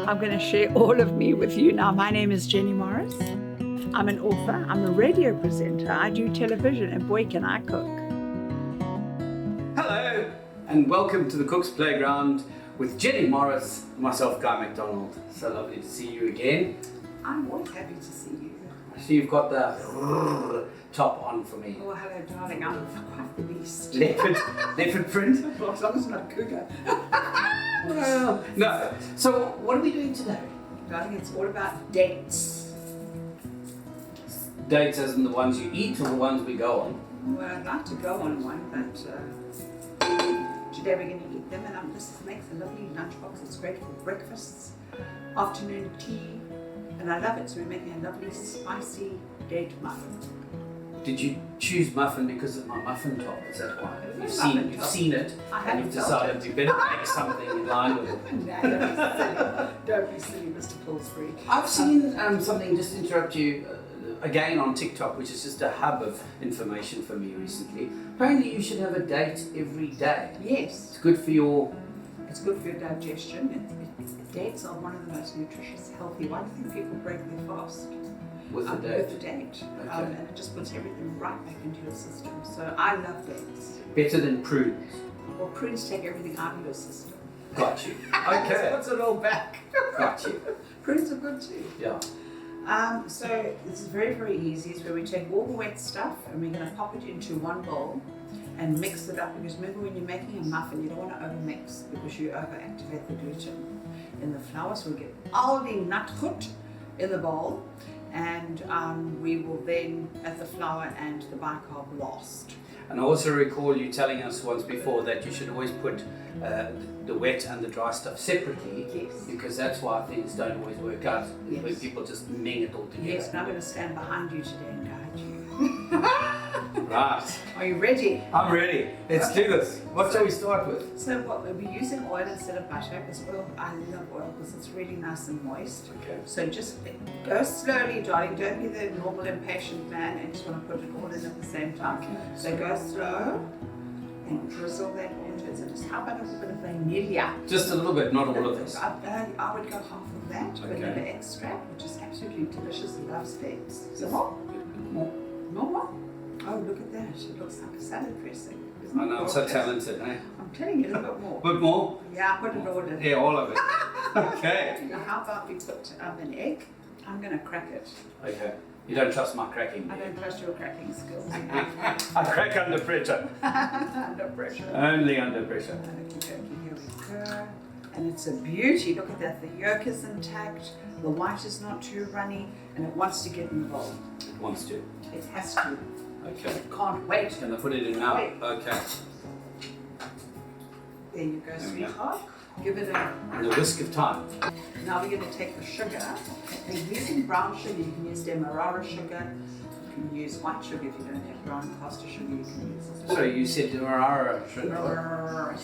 I'm going to share all of me with you now. My name is Jenny Morris. I'm an author. I'm a radio presenter. I do television, and boy, can I cook. Hello, and welcome to the Cook's Playground with Jenny Morris and myself, Guy MacDonald. So lovely to see you again. I'm always happy to see you. I see you've got the top on for me. Oh, hello, darling. I'm quite the beast. Leopard print? Well, as long as it's not cougar. Well, no. So, what are we doing today? Darling, it's all about dates. Dates as in the ones you eat or the ones we go on? Well, I'd like to go on one, but today we're going to eat them, and this makes a lovely lunchbox. It's great for breakfasts, afternoon tea, and I love it. So we're making a lovely spicy date muffin. Did you choose muffin because of my muffin top? Is that why? You've seen it, and you've decided you better make something in line with it. No, don't be silly, Mr. Pillsbury. I've seen something, just to interrupt you, again on TikTok, which is just a hub of information for me recently. Apparently you should have a date every day. Yes. It's good for your... It's good for your digestion. Dates are one of the most nutritious, healthy ones. I think people break their fast. With the date? With the date. Okay. And it just puts everything right back into your system. So I love dates. Better than prunes. Well, prunes take everything out of your system. Got you. Okay. Puts it all back. Got you. Prunes are good too. Yeah. So this is very, very easy. It's where we take all the wet stuff and we're going to pop it into one bowl and mix it up, because remember, when you're making a muffin, you don't want to overmix because you overactivate the gluten in the flour. So we'll get all the nutgoed in the bowl, and we will then add the flour and the bicarb last. And I also recall you telling us once before that you should always put the wet and the dry stuff separately. Yes. Because that's why things don't always work out. Yes. When people just ming it all together. Yes, and I'm going to stand behind you today and guide you. Right. Are you ready? I'm ready. Let's do this. What shall we start with? So what, we'll be using oil instead of butter, because oil, I love oil because it's really nice and moist. Okay. So just go slowly, darling. Don't be the normal impatient man and just want to put it all in at the same time. Okay. So go slow and drizzle that into it. So just how about a little bit of vanilla? Just a little bit, not all of this. I would go half of that, vanilla extract, which is absolutely delicious and loves babes. So more? More. More? Oh, look at that. It looks like a salad dressing. I know, I'm so talented, eh? I'm telling you a little bit more. Put more? Yeah, put it all in. Yeah, all of it. Okay. Now, how about we put an egg? I'm going to crack it. Okay. You don't trust my cracking? I don't trust your cracking skills. I crack under pressure. Under pressure. Only under pressure. Okay, here we go. And it's a beauty. Look at that. The yolk is intact. The white is not too runny. And it wants to get in the bowl. It wants to. It has to. Okay. It can't wait. Can I put it in now? Wait. Okay. There you go, There we go. sweetheart. Give it a... In the whisk of time. Now we're going to take the sugar. And using brown sugar, you can use demerara sugar. You can use white sugar if you don't have brown caster sugar. You can use it. So you said demerara sugar.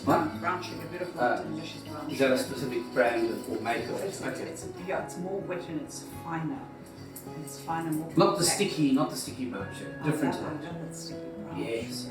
Brown sugar, beautiful, delicious brown sugar. Is that a specific brand or maker? It's more wet and it's finer. It's finer, more Not the compact. sticky brown sugar. Different. I love that sticky brown. Yes.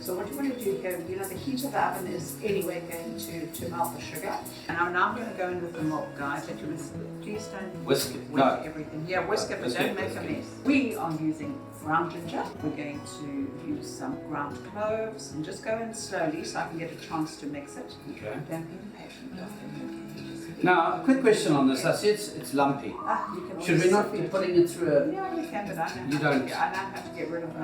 So what you want to do here, the heat of the oven is anyway going to melt the sugar. And I'm now going to go in with the milk, guys. But you must, please don't Whisk it. whisk No. everything. Yeah, whisk it, but Whisk don't it, make whisk a it. mess. We are using ground ginger. We're going to use some ground cloves and just go in slowly so I can get a chance to mix it. Okay. Don't be impatient. Now, a quick question on this. I see it's lumpy. You can Should we not be putting it through a... Yeah, you can, but I don't. You don't. I don't have to get rid of them.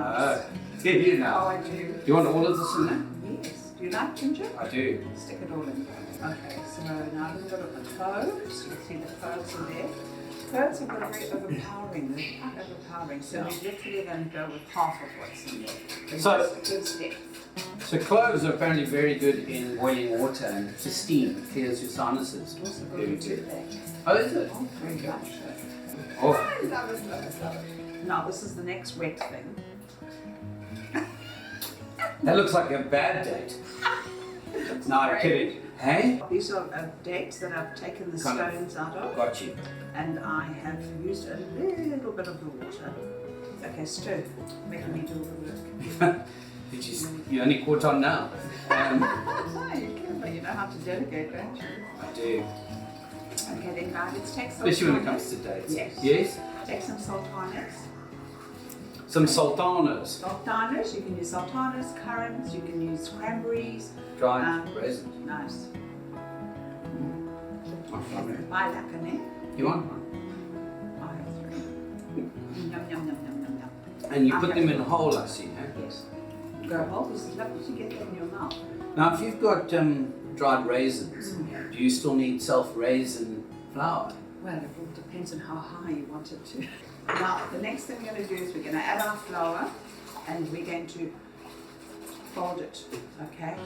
Yeah, you Oh, know. I do. Do you want all of this in there? Yes. Do you like ginger? I do. Stick it all in. Okay, so now we've got the cloves. You see the cloves in there. Cloves are very overpowering. They're quite overpowering. So we're literally going to go with half of what's in there. So- good step. So cloves are apparently very good in boiling water and to steam. It clears your sinuses. Also Very good good. toothache. Oh, is it? Oh, very Okay. much so. Oh. I love it, love it, love it. Now this is the next wet thing. That looks like a bad date. No, I'm kidding. Hey? These are dates that I've taken the Kind of. stones out of. Got you. And I have used a little bit of the water. Okay, stir, making me do all the work. You only caught on now. No, you can, but you know how to delegate, don't you? I do. Okay, then guys. Let's take some. Especially when it comes to dates. Yes. Yes? Take some sultanas. Some sultanas. Sultanas. You can use sultanas, currants. You can use cranberries. Dried raisins. Nice. Mm. You want one? I have 3. Yum, yum, yum, yum, yum, yum. And you put them in whole, I see, eh? Yes. Go whole. This is lovely to get them in your mouth. Now, if you've got dried raisins, do you still need self-raisin flour? Well, it all depends on how high you want it to. Now, the next thing we're going to do is we're going to add our flour and we're going to fold it, okay?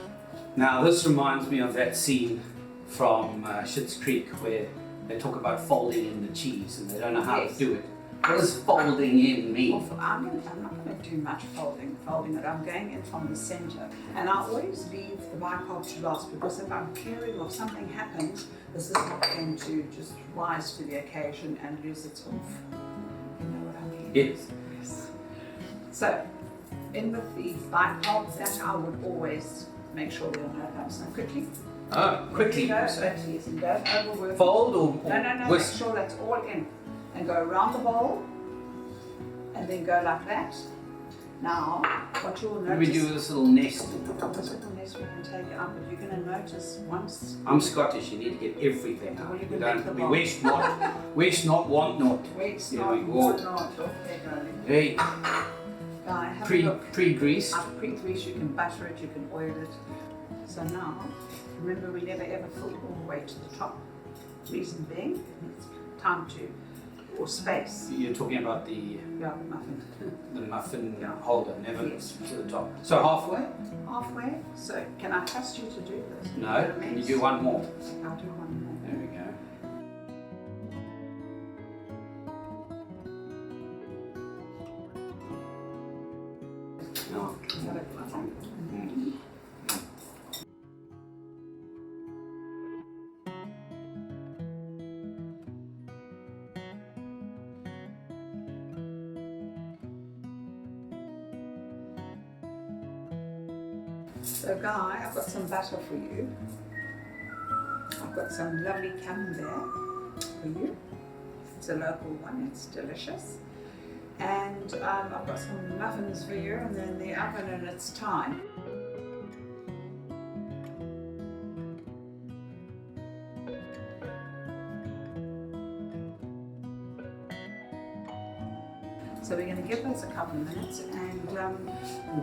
Now, this reminds me of that scene from Schitt's Creek where they talk about folding in the cheese and they don't know how to do it. What does folding in mean? Well, I'm not going to do much folding it. I'm going in from the center. And I always leave the bicarb to last because if I'm clearing or something happens, this is not going to just rise to the occasion and lose its oomph. You know what I mean? Yes. Yes. So, in with the bicarb, that I would always make sure we don't have some quickly. Oh, quickly, you Go, say. yes, and don't overwork. Fold or No, make whisk? sure that's all in. And go around the bowl, and then go like that. Now, what you will What do we notice... do with this little nest? This little nest we can take it out, but you're going to notice once... I'm Scottish, you need to get everything out. Well, you We can make the don't, we bowl. waste not, want not. Wait, Here not, we go. not. Okay, darling. Hey, Guy, have a pre look. grease. I've pre-greased, you can butter it, you can oil it. So now, remember we never ever fill all the way to the top. Reason being, it's time to, or space. You're talking about the Yeah, muffin. muffin Yeah. holder, never Yes. to the top. So halfway? Halfway. So, can I trust you to do this? No. Can you do one more? I'll do one more. There we go. Oh. Is that it? Mm. So Guy, I've got some butter for you. I've got some lovely camembert for you. It's a local one, it's delicious. And I've got some muffins for you, and then the oven, and it's time. So we're going to give those a couple of minutes, and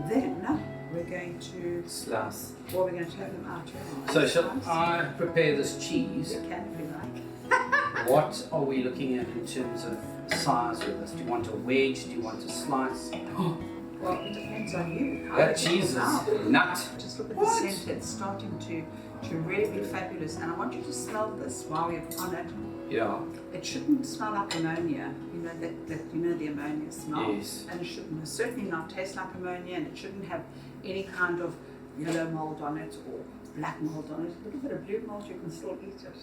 then we're going to, Slice. well, we're going to take them out here. So shall I prepare this cheese? You can if you like. What are we looking at in terms of size with this? Do you want a wedge? Do you want a slice? Well, it depends on you. How That it cheese is comes out. nut. Just look at What? the scent, it's starting to really be fabulous. And I want you to smell this while you're on it. Yeah. It shouldn't smell like ammonia, you know, that you know the ammonia smell. Yes. And it shouldn't certainly not taste like ammonia, and it shouldn't have any kind of yellow mold on it or black mold on it. A little bit of blue mold, you can still eat it.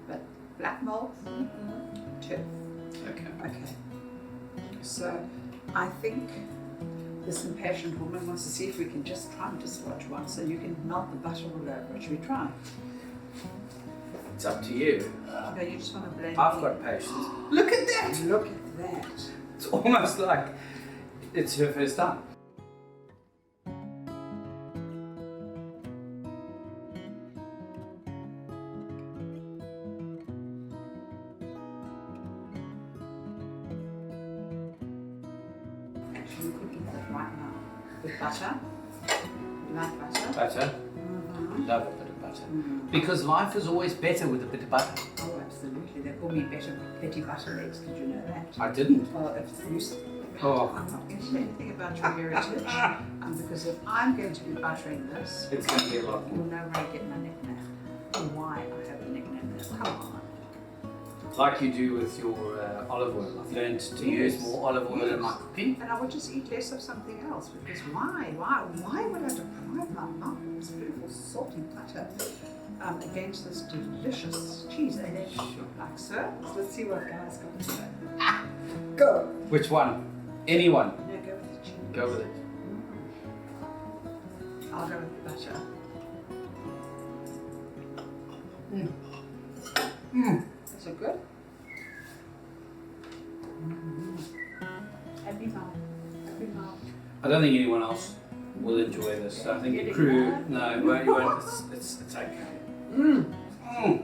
But black mold, turf. Okay. Okay. So I think this impatient woman wants to see if we can just try and dislodge one so you can melt the butter all over it. Should we try? It's up to you. Okay, you just want to blend I've it. got patience. Look at that! Look at that. It's almost like it's her first time. Actually, you could eat that right now. With butter. You like butter? Butter. Mm-hmm. Love a bit of butter. Mm. Because life is always better with a bit of butter. Oh, absolutely. They call me Betty Butterlegs. Did you know that? I didn't. Well, if you... Oh. I'm not going to say anything about your heritage, because if I'm going to be buttering this, It's going to be a lot you'll more. know where I get my nickname, or why I have a nickname. Come on. Like you do with your olive oil. I've learned to use more olive oil in my cooking. And I would just eat less of something else, because why would I deprive my mouth of this beautiful salty butter against this delicious cheese? And then, like so, let's see what Guy's got to say. Go! Which one? Anyone? No, go with the cheese. Go with it. I'll go with the butter. It's So good. Happy mouth. Happy mouth. I don't think anyone else will enjoy this. I think the crew, no, you won't. It's okay.